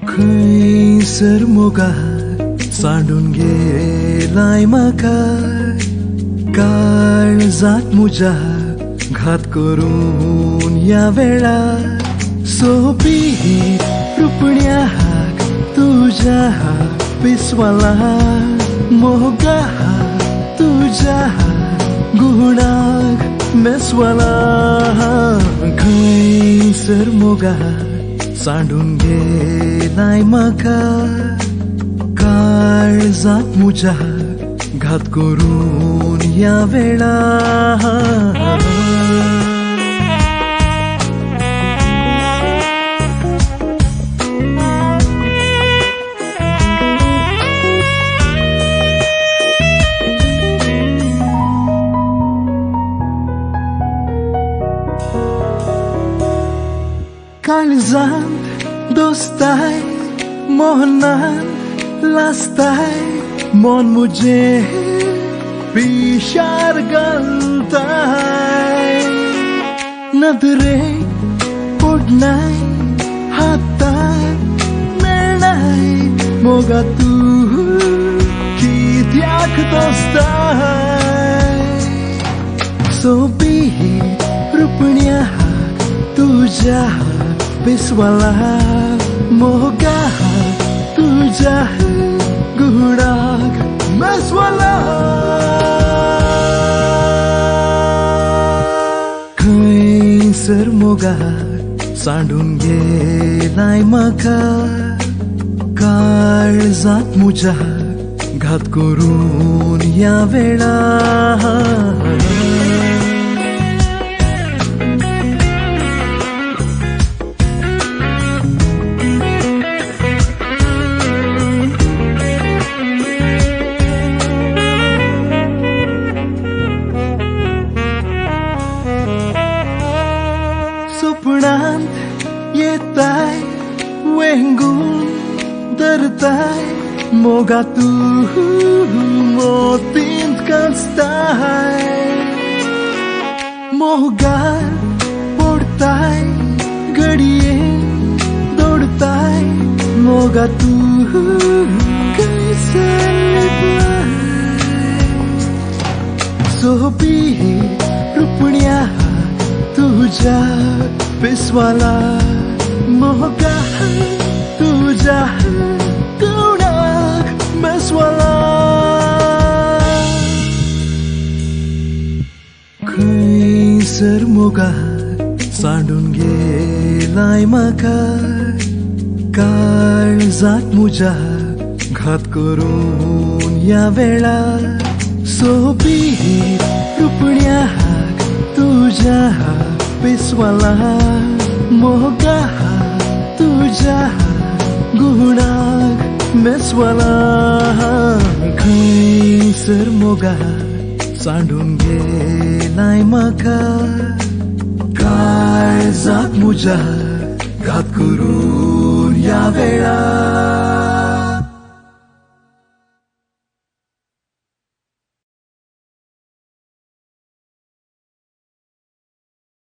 खैसर मोगा सांडून गेलाय म्हाका काळजात म्हज्या घात करून ह्या वेळार सोबीत रुपण्याक तुज्या पिसवाला मोगा तुज्या गुणाक मेसवाला खैसर मोगा सांडून गेलाय म्हाका काळजात म्हज्या घात करून ह्या वेळार काळजांत दोस्ताय मोहनान लास्ताय मन मुझे पिशार घालताय नदरे पडनाय हाताक मेळनाय मोगा तू कित्याक दोस्ताय सोबीत रुपण्याक तुज्या पिसवाला मोगा तुज्या गुणाक मेसवाला खैसर मोगा सांडून गेलाय म्हाका काळजात म्हज्या घात करून ह्या वेळार स्वप्नांत येताय वेंगून धरताय मोगा तू मोतींत कांचताय मोगार पडताय घडयेन दौडताय मोगा तू सोबीत रुपण्या तुझ्या पिसवाला मोगा तुझ्या गुणाक मेसवाला खैसर मोगा सांडून गेलाय म्हाका काळजात म्हज्या घात करून ह्या वेळार सोबीत रुपण्याक तुज्या पिसवाला मोगा तुज्या गुणाक मेसवाला खैसर मोगा सांडून गेलाय म्हाका काळजात म्हज्या घात करून ह्या वेळार